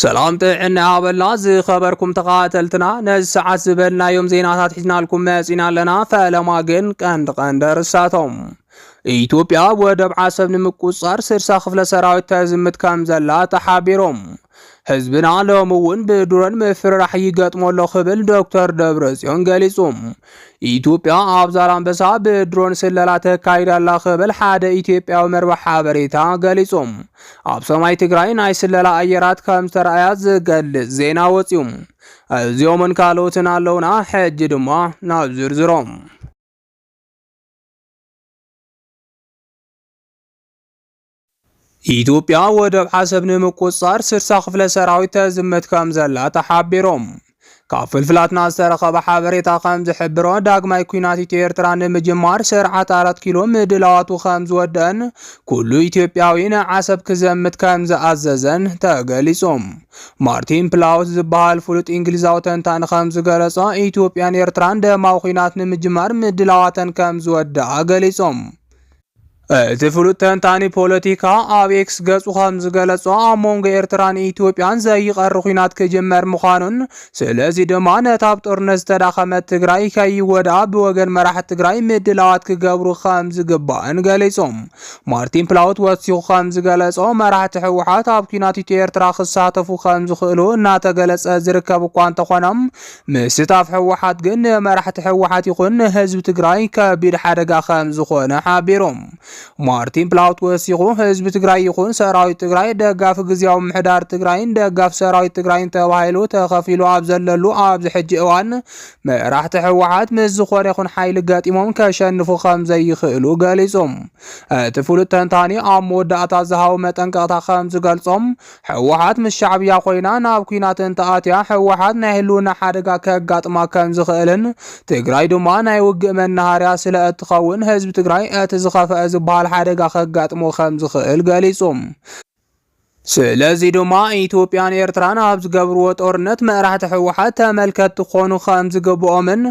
سلام طعنا عبالنا زي خبركم تقاتلتنا نز ساعات زبلنا يوم زيناتات حجنا لكم ماسينا لنا فلما جن قند رساتهم ኢትዮጵያ ወደብ ዓሰብ ንምቁጻር 60 ክፍለ ሰራዊት ተዝምት ከም ዘላ ተሓቢሮም ህዝብና ለሙውን ብድሮን መፍራሕ ይገጥሞሎ ክብል ዶክተር ደብረጽዮን ገሊጾም ኢትዮጵያ ኣብ ዛላምበሳ ብድሮን ስለላ ተካይዳላ ክብል ሓደ ኢትዮጵያዊ መርበሕ ሓበሬታ ገሊጾም ኣብ ሰማይ ትግራይ ናይ ስለላ ኣየራት ከም ተራእያ ዝገልጽ ዜና ወጽዮም እዚኦምን ካልኦትን ኣለውና ሕጂ ድማ ናብ ዝርዝሮም ኢትዮጵያ ወደብ ዓሰብ ንምቁጻር 60 ክፍለ ሰራዊት ተዝምት ከም ዘላ ተሓቢሮም ካፍልፍላትና ዝተረኸበ ሓበሬታ ከም ዝሕብሮ ዳግማይ ኩናት ኤርትራ ንምጅማር ስርዓት 4 ኪሎ ምድላዋቱ ከም ዝወደን ኩሉ ኢትዮጵያዊ ንዓሰብ ክዘምት ከም ዝኣዘዘን ተገሊጾም ማርቲን ፕላውት ዝበሃል ፍሉጥ እንግሊዛዊ ተንታኒ ከም ዝገለጸ ኢትዮጵያን ኤርትራን ደማዊ ኩናት ንምጅማር ምድላዋተን ከም ዝወድኣ ገሊጾም تفلت تنتاني بوليتيكا آبيكس جزء خمس جلسة أمونغ إيرتران إثيوبيان زي قرخينات كجمر مخانون سلازي دمان تابت أرنست داخمت تجراي كي ودا بوجن مرح تجراي مدلات كجبر خمس جبان جلسهم مارتين بلاوت وسيو خمس جلسة مرح تحوحات أبكينات إيرترا خصات فو خمس خلو نات جلس أزركب قوان تخنم مستاف حوحات جن مرح تحوحات يخون هزب تجراي كبير حرجة خمس خونه حابيرهم مارتين بلاوت وسيغو حزب تግራይ ይኹን ሰራዊት ትግራይ ደጋፍ ግዚያው ምሕዳር ትግራይን ደጋፍ ሰራዊት ትግራይን ተባሂሉ ተኸፊሉ ኣብ ዘለሉ ኣብ ዝሕጂ እዋን ምዕራሕቲ ሕወሓት ምስ ዝኾነ ይኹን ሓይሊ ገጢሞም ከሸንፉ ከም ዘይኽእሉ ገሊጾም ትፍሉጥ ተንታኒ ኣብ መወዳእታ ዝሃው መጠንቀቕታ ከም ዝገልጾም ሕወሓት ምስ ሻዕብያ ኮይና ናብ ኩናትን ተኣትያ ሕወሓት ናይ ህልውና ሓደጋ ከጋጥማ ከም ዝኽእልን ትግራይ ድማ ናይ ውግእ መናሃርያ ስለ እትኸውን ህዝቢ ትግራይ እቲ ዝኸፍአ ዝበሃል ሓደጋ ከጋጥሞ ከም ዝኽእል ገሊጾም ስለዚ ድማ ኢትዮጵያን ኤርትራን ኣብ ዝገብርዎ ጦርነት ምዕራሕቲ ሕወሓት ተመልከት ኮኑ ከም ዝግብኦምን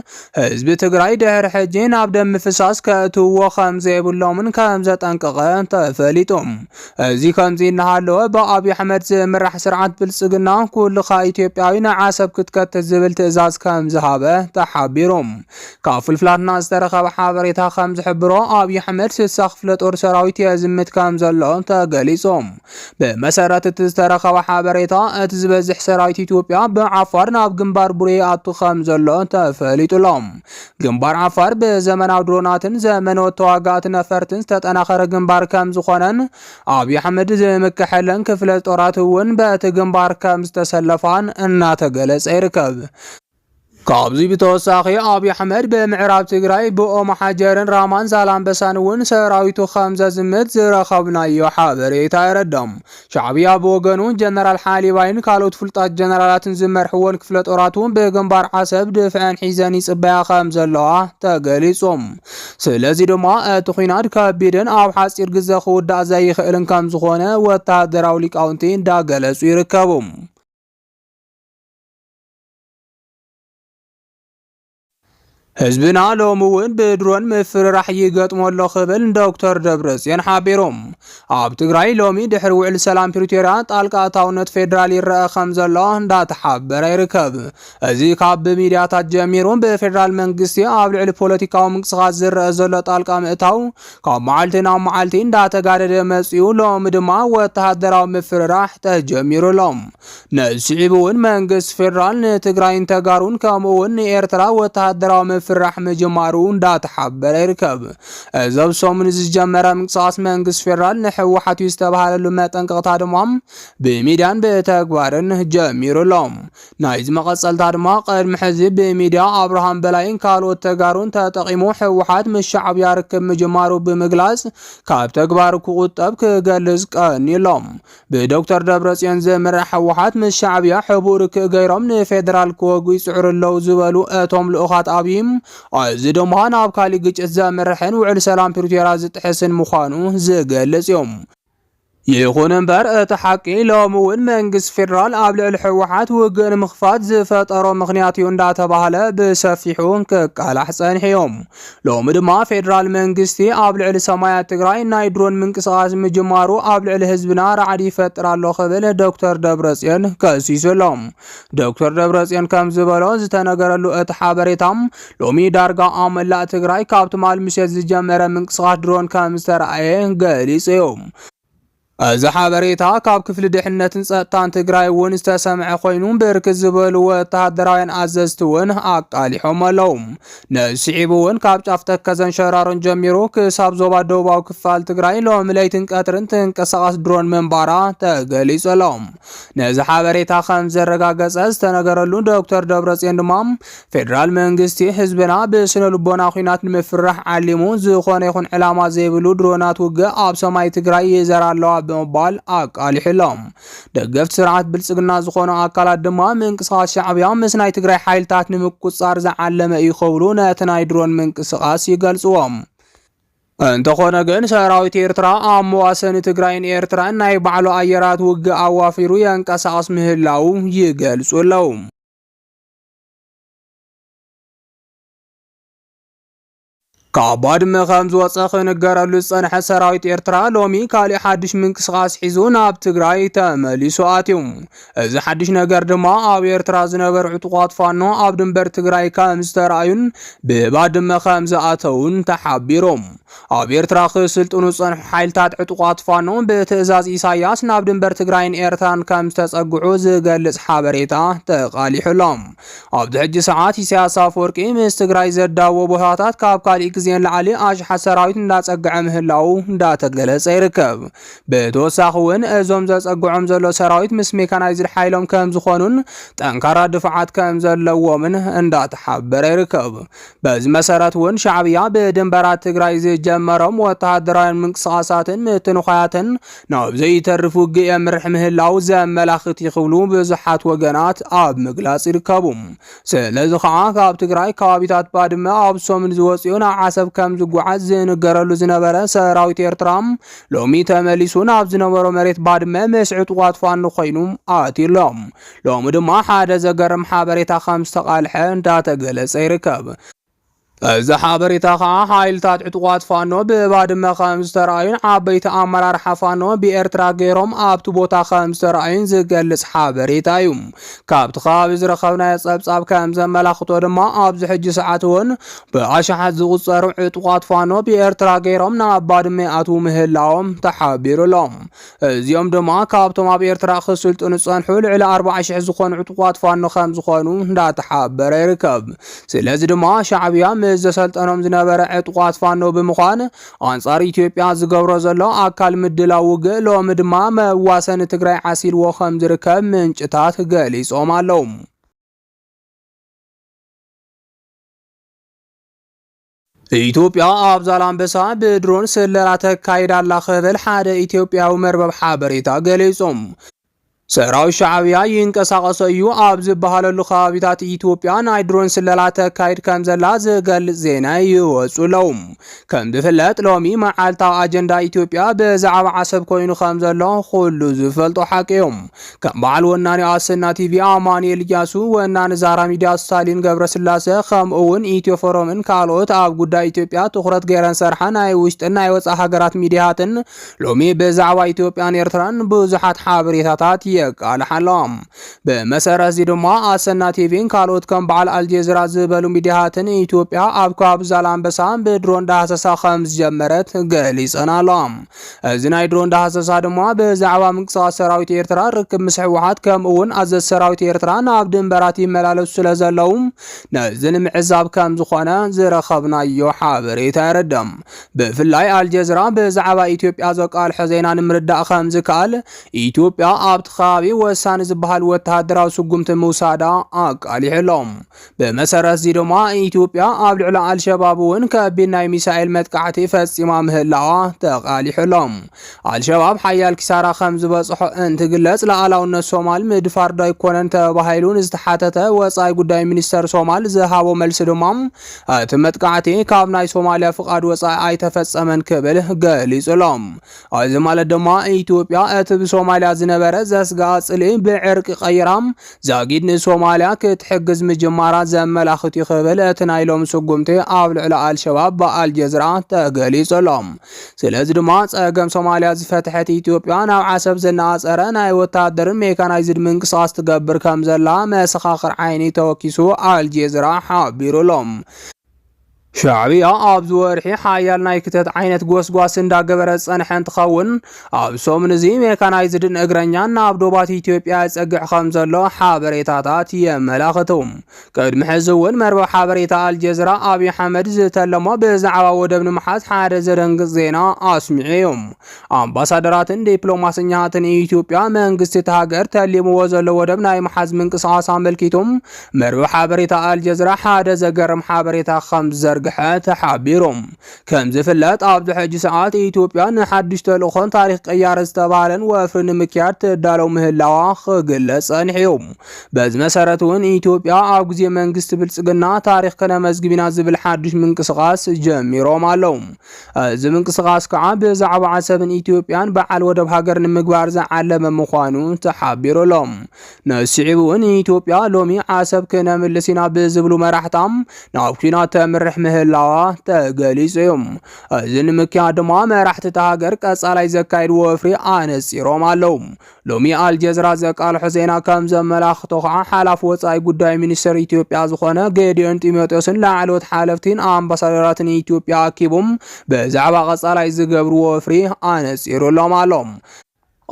ህዝቢ ትግራይ ድሕሪ ሕጂ ናብ ደም ፍሳስ ከእትውዎ ከም ዘይብሎምን ከም ዘጠንቀቐ ተፈሊጦም እዚ ከምዚ እናሃለወ ብኣብይ ኣሕመድ ዝምራሕ ስርዓት ብልጽግና ኩልኻ ኢትዮጵያዊ ንዓሰብ ክትከተት ዝብል ትእዛዝ ከም ዝሃበ ተሓቢሮም ካብ ፍልፍላትና ዝተረኸበ ሓበሬታ ከም ዝሕብሮ ኣብይ ኣሕመድ 60 ክፍለ ጦር ሰራዊት የዝምት ከም ዘሎ ተገሊጾም መሰረት ተስተረኸበ ሓበሬታ እቲ ዝበዝሕ ሰራዊት ኢትዮጵያ ብዓፋር ናብ ግንባር ቡሬ ኣቱ ከም ዘሎ ተፈሊጡሎም ግንባር ዓፋር ብዘመናዊ ድሮናትን ዘመናዊ ተዋጋእት ነፈርትን ተጠናኸረ ግንባር ከም ዝኾነን ኣብይ ኣሕመድ ዝምክሐለን ክፍለ ጦራት እውን በቲ ግንባር ከም ዝተሰለፋን እናተገለጸ ይርከብ ካብዚ ብተወሳኺ ኣብይ ኣሕመድ ብምዕራብ ትግራይ ብኦም ሓጀርን ራማን ዛላምበሳን እውን ሰራዊቱ ከም ዘዝምት ዝረኸብናዮ ሓበሬታ ይረዳም ሻዕብያ ብወገኑ ጀነራል ሓሊባይን ካልኦት ፍሉጣት ጀነራላትን ዝመርሕዎን ክፍለ ጦራቱ ብግንባር ዓሰብ ድፍዐን ሒዘን ይጽበያ ከም ዘለዋ ተገሊጾም ስለዚ ድማ እቲ ኩናት ከቢድን ኣብ ሓፂር ግዜ ክውዳእ ዘይኽእልን ከም ዝኾነ ወታደራዊ ሊቃውንቲ እንዳገለጹ ይርከቡ ህዝብና ሎሙውን ብድሮን መፍራሕ ይገጥሞሎ ክብል ዶክተር ደብረጽዮን ሓቢሮም ኣብ ትግራይ ሎሚ ድሕሪ ውዕል ሰላም ፕሪቶሪያ ጣልቃ ኣታውነት ፌደራል ይረአ ከም ዘሎ እንዳተሓበረ ይርከብ እዚ ካብ ሚድያታት ጀሚሩ ብፌደራል መንግስቲ ኣብ ልዕሊ ፖለቲካዊ ምንቅስቓስ ዝረአ ዘሎ ጣልቃ ምእታው ካብ መዓልቲ ናብ መዓልቲ እንዳተጋደደ መጽኡ ሎሚ ድማ ወተሃደራዊ መፍራሕ ተጀሚሩሎም ነስዒብ እውን መንግስቲ ፌደራል ንትግራይን ተጋሩን ከምኡውን ንኤርትራ ወተሃደራዊ ፍራح መጀማሩ እንዳተሓበረ ይርከብ እዞም ሰሙን ዝጀመረ ምንቅስቓስ መንግስት ፌደራል ንሕወሓት ዝተባሃለሉ መጠንቀቕታ ድማ ብሚድያን ብተግባርን ጀሚሩሎም ናይዚ መቐጸልታ ድማ ቅድሚ ሕዚ ብሚድያ ኣብርሃም በላይን ካልኦት ተጋሩን ተጠቒሙ ሕወሓት ምስ ሻዕብያ ርክብ መጀማሩ ብምግላጽ ካብ ተግባር ክቁጠብ ክገልጽ ቀኒሎም ብዶክተር ደብረጽዮን ዝምራሕ ሕወሓት ምስ ሻዕብያ ሕቡእ ርክብ ገይሮም ንፌደራል ክወጉ ይጽዕሩለው ዝበሉ እቶም ልኡኻት ኣብይም እዚ ድማ ናብ ካሊእ ግጭት ዘምርሕን ውዕል ሰላም ፕሪቶሪያ ዝጥሕስን ምዃኑ ዝገልጽ እዮም ይኹን እምበር እቲ ሓቂ ሎሚ እውን መንግስቲ ፌደራል ኣብ ልዕሊ ሕወሓት ውግእ ንምኽፋት ዝፈጠሮ ምኽንያት እዩ እንዳተባሃለ ብሰፊሑ ክቃላሕ ጸኒሖም። ሎሚ ድማ ፌደራል መንግስቲ ኣብ ልዕሊ ሰማያት ትግራይ ናይ ድሮን ምንቅስቓስ ምጅማሩ ኣብ ልዕሊ ህዝብና ራዕዲ ይፈጥር ኣሎ ክብል ዶክተር ደብረጽዮን ከሲሶሎም። ዶክተር ደብረጽዮን ከም ዝበሎ ዝተነገረሉ እቲ ሓበሬታም ሎሚ ዳርጋ ኣብ መላእ ትግራይ ካብ ትማል ምሸት ዝጀመረ ምንቅስቓስ ድሮን ከም ዝተረኣየ ገሊጹ እዮም። እዚ ሓበሬታ ካብ ክፍሊ ድሕነትን ጸጥታን ትግራይ እውን ዝተሰምዐ ኮይኑ ብርክት ዝበሉ ወተሃደራውያን ኣዘዝቲ እውን ኣቃሊሖም ኣለዉ። ነስዒቡ እውን ካብ ጫፍ ተከዘን ሸራሮን ጀሚሩ ክሳብ ዞባ ደቡባዊ ክፋል ትግራይ ሎሚ ለይትን ቀትርን ትንቀሳቐስ ድሮን ምንባራ ተገሊጹ ኣሎ። ነዚ ሓበሬታ ከም ዘረጋገጸ ዝተነገረሉ ዶክተር ደብረጽዮን ድማ ፌደራል መንግስቲ ህዝብና ብስነ ልቦና ኩናት ንምፍራሕ ዓሊሙ ዝኾነ ይኹን ዕላማ ዘይብሉ ድሮናት ውግእ ኣብ ሰማይ ትግራይ ይዘራ ኣለዋ በመባል ኣቃሊሕሎም። ደገፍቲ ስርዓት ብልጽግና ዝኾኑ ኣካላት ድማ ምንቅስቓስ ሻዕብያ ምስ ናይ ትግራይ ሓይልታት ንምቁጽጻር ዝዓለመ እዩ ክብሉ ነቲ ናይ ድሮን ምንቅስቓስ ይገልጽዎም። እንተኾነ ግን ሰራዊት ኤርትራ ኣብ መዋሰኒ ትግራይን ኤርትራን ናይ ባዕሉ ኣየራት ውግእ ኣዋፊሩ የንቀሳቐስ ምህላው ይገልጹ ኣለዉ። ካብ ባድመ ከም ዝወፀ ክንገረሉ ዝጸንሐ ሰራዊት ኤርትራ ሎሚ ካልእ ሓድሽ ምንቅስቓስ ሒዙ ናብ ትግራይ ተመሊሱ ኣትዩ። እዚ ሓድሽ ነገር ድማ ኣብ ኤርትራ ዝነበሩ ዕጡቋት ፋኖ ኣብ ድንበር ትግራይ ከም ዝተረኣዩን ብባድመ ከም ዝኣተውን ተሓቢሮም። ኣብ ኤርትራ ክስልጥኑ ዝጸንሑ ሓይልታት ዕጡቋት ፋኖ ብትእዛዝ ኢሳያስ ናብ ድንበር ትግራይን ኤርትራን ከም ዝተጸግዑ ዝገልጽ ሓበሬታ ተቃሊሑሎም። ኣብዚ ሕጂ ሰዓት ኢሳያስ ኣፈወርቂ ምስ ትግራይ ዘዳዎ ቦታታት ካብ ካልእ ግዜን ላዕሊ ኣሽሓት ሰራዊት እንዳጸግዐ ምህላው እንዳተገለጸ ይርከብ። ብተወሳኺ እውን እዞም ዘጸግዖም ዘሎ ሰራዊት ምስ ሜካናይዝድ ሓይሎም ከም ዝኾኑን ጠንካራ ድፍዓት ከም ዘለዎምን እንዳተሓበረ ይርከብ። በዚ መሰረት እውን ሻዕብያ ብድንበራት ትግራይ ጀመሮም ወተሃደራዊ ምንቅስቓሳትን ምትንኻያትን ናብ ዘይተርፍ ውግእ የምርሕ ምህላው ዘመላኽት ይኽብሉ ብዙሓት ወገናት ኣብ ምግላጽ ይርከቡ። ስለዚ ከዓ ካብ ትግራይ ከባቢታት ባድመ ኣብ ሰሙን ዝወፅኡ ናብ ዓሰብ ከም ዝጓዓዝ ዝንገረሉ ዝነበረ ሰራዊት ኤርትራ ሎሚ ተመሊሱ ናብ ዝነበሮ መሬት ባድመ ምስ ዕጡቋት ፋኖ ኮይኑ ኣትዩሎም። ሎሚ ድማ ሓደ ዘገርም ሓበሬታ ከም ዝተቃልሐ እንዳተገለጸ ይርከብ። እዚ ሓበሬታ ከዓ ሓይልታት ዕጡቋት ፋኖ ብባድመ ከም ዝተረኣዩን ዓበይቲ ኣመራርሓ ፋኖ ብኤርትራ ገይሮም ኣብቲ ቦታ ከም ዝተረኣዩን ዝገልጽ ሓበሬታ እዩ። ካብቲ ከባቢ ዝረኸብናዮ ጸብጻብ ከም ዘመላኽቶ ድማ ኣብዚ ሕጂ ሰዓት እውን ብኣሽሓት ዝቑጸሩ ዕጡቋት ፋኖ ብኤርትራ ገይሮም ናብ ባድመ ኣትዉ ምህላዎም ተሓቢሩሎም። እዚኦም ድማ ካብቶም ኣብ ኤርትራ ክስልጥኑ ዝጸንሑ ልዕሊ 40,000 ዝኾኑ ዕጡቋት ፋኖ ከም ዝኾኑ እንዳተሓበረ ይርከብ። ስለዚ ድማ ሻዕብያ ዘሰልጠኖም ዝነበረ ዕጡቋት ፋኖ ብምዃን ኣንጻር ኢትዮጵያ ዝገብሮ ዘሎ ኣካል ምድላው ውግእ ሎሚ ድማ መዋሰኒ ትግራይ ዓሲልዎ ከም ዝርከብ ምንጭታት ገሊጾም ኣለዉ። ኢትዮጵያ ኣብ ዛላምበሳ ብድሮን ስለላ ተካይዳ ኣላ ክብል ሓደ ኢትዮጵያዊ መርበብ ሓበሬታ ገሊጾም። ሰራዊት ሻዕብያ ይንቀሳቐስ እዩ ኣብ ዝበሃለሉ ከባቢታት ኢትዮጵያ ናይ ድሮን ስለላ ተካይድ ከም ዘላ ዝገልጽ ዜና ይወጹ ኣለዉ። ከም ዝፍለጥ ሎሚ መዓልታዊ ኣጀንዳ ኢትዮጵያ ብዛዕባ ዓሰብ ኮይኑ ከም ዘሎ ኩሉ ዝፈልጦ ሓቂ እዮም። ከም በዓል ወናኒ ኣሰና ቲቪ ኣማኑኤል ኢያሱ፣ ወናኒ ዛራ ሚድያ ስታሊን ገብረስላሴ ከምኡ እውን ኢትዮ ፎረምን ካልኦት ኣብ ጉዳይ ኢትዮጵያ ትኩረት ገይረን ሰርሓ ናይ ውሽጥን ናይ ወፃኢ ሃገራት ሚድያትን ሎሚ ብዛዕባ ኢትዮጵያን ኤርትራን ብዙሓት ሓበሬታታት የቃልሓሎም። ብመሰረት እዚ ድማ ኣሰና ቲቪን ካልኦት ከም በዓል ኣልጀዚራ ዝበሉ ሚድያትን ኢትዮጵያ ኣብ ከባቢ ዛላምበሳ ብድሮን ዳሃሰሳ ከም ዝጀመረት ገሊፀን ኣሎም። እዚ ናይ ድሮን ዳሃሰሳ ድማ ብዛዕባ ምንቅስቓስ ሰራዊት ኤርትራ ርክብ ምስ ሕወሓት ከምኡ እውን ኣዘዝ ሰራዊት ኤርትራ ናብ ድንበራት ይመላለሱ ስለ ዘለው ነዚ ንምዕዛብ ከም ዝኾነ ዝረኸብናዮ ሓበሬታ ይረድም። ብፍላይ ኣልጀዚራ ብዛዕባ ኢትዮጵያ ዘቃልሖ ዜና ንምርዳእ ከም ዝከኣል ኢትዮጵያ ኣብቲ أبي وسان زبهال وتهدراو سقمت موسادا أقاليحلهم بمسارة زيدما إثيوبيا أبلع على الشباب ونكبينا ميسائل متقعتي فاستمام هلا تقاليحلهم الشباب حيال كسارة خمز بصحو انت قلت لعلاونا الصومال مدفار دا يكونن تباهيلون ازدحاتة وصاي قداي منستر صومال زهابو ملسدمام تمتقعتي كابناي صوماليا فقاد وصاي اي تفصمن كبل قالي سلام ازمال الدماء إثيوبيا اتب صوماليا زنبرة زاسقا صلي بعرق قيرام زاقيدن صوماليا كتحقز مجمارات زملاختي خبل اتنايلوم سقمتي أبلع الشباب بالجزرة تقالي سلام سلز دماء اقام صوماليا زفتحت إثيوبيا ناو عسب زناز أرانا وتادر ميكانايزد منقصاص تقبر كامزلا مسخاخر عيني توكيسو الجزرة حابيرو لهم شعبية أبز ورحي حيال نايكتت عينت قوس اندا قبرت صنحن تخون أبسو من زي ميكانايزدن اقرانيان نابدوبات إثيوبيا يتسقع خمزلو حابريتاتات يملاختهم قد محزون مربو حابريتا الجزرة أبي حمد زتلما بزعوا ودبن محاز حاد زرنق زينا أسمعيهم أمباسادراتن ديبلوماسينياتن إثيوبيا من قصة هاقر تالي موزلو ودبن اي محاز من قصاصا ملكيتهم مربو حابريتا الجزرة حاد زقرم حابريتا خمزر تحابيرهم كم زفلات عبد حج ساعات إثيوبيا نحدش تلوخن تاريخ قيار استبالن وفرن مكيات دالو مهلاوا خقل صنحيهم بز مسارتون إثيوبيا عبزي منقست بلسقنا تاريخ كنا مزقبنا زبل حدش منقسقاس جميروم علوم زي منقسقاس كعب زعب عسبن إثيوبيان بعال ودب هاقر نمقبار زعلم مخوانو تحابيرو لهم نسعبون إثيوبيا لومي عسب كنا ملسينا بزبلو مراحتام نعبكينا تمرح مهلاوا تقاليسيهم ازن مكيا دما مراحت تهاجر قصالاي زكايد وفري انسيروم علوم لومي الجزرة زقال حسينا كم زملاختو حلاف وصاي قداي منستر إثيوبيا زخونه غيديون تيموتيوسن لعلوت حالفتين امباسادراتن إثيوبيا كيبوم بزعبا قصالاي زغبرو وفري انسيرو لهم علوم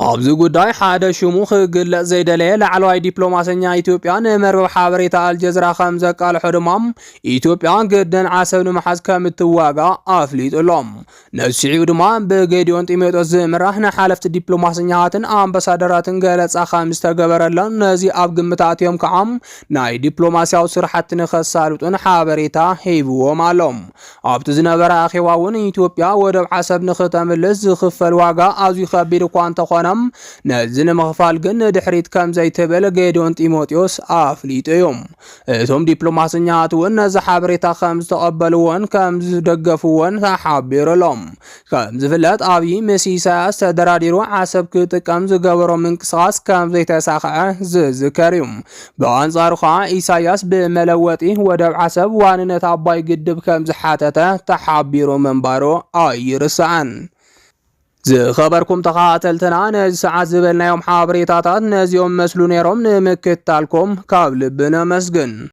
أبز قداي حدا شموخ قل زيدلي لعلواي دبلوماسينيا إثيوبيا نمر بحابريتا الجزرة خمزة قال حرمام إثيوبيا قدن عاسب نمحاز كامتواغا أفليت اللهم نسعي ودمان بغيديون تيميتو زمرحنا حالفت دبلوماسينياتن أمباسادراتن قالت خامس تقبر اللون نزي أبقمتاتيوم كعام ناي دبلوماسيا وصرحت نخسالوتن حابريتا هيبو مالهم أبتزنبر أخيواون إثيوبيا ودب عاسب نختم اللز خفل واغا أزو يخبير كوانتا خونا نزن مخفال قن دحريت كم زي تبل غيدون تيموتيوس أفليتيوم ثم دبلوماسينيات ونز حابريتا خمس تقبلون كم دقفون تحابير لهم كم زفلات أبي مسيسا استدراديرو عسب كم زقبرو من قصاص كم زي تساقع زكريم بأنصار خا إيساياس بملوتي ودب عسب واننت أباي قدب كم زحاتته تحابيرو منبارو رسعن زي خبركم تقاتلتنا نزي ساعات زبلنا يوم حابريتاتات نزي يوم مسلو نيروم نمكتالكم كابل بنا مسجن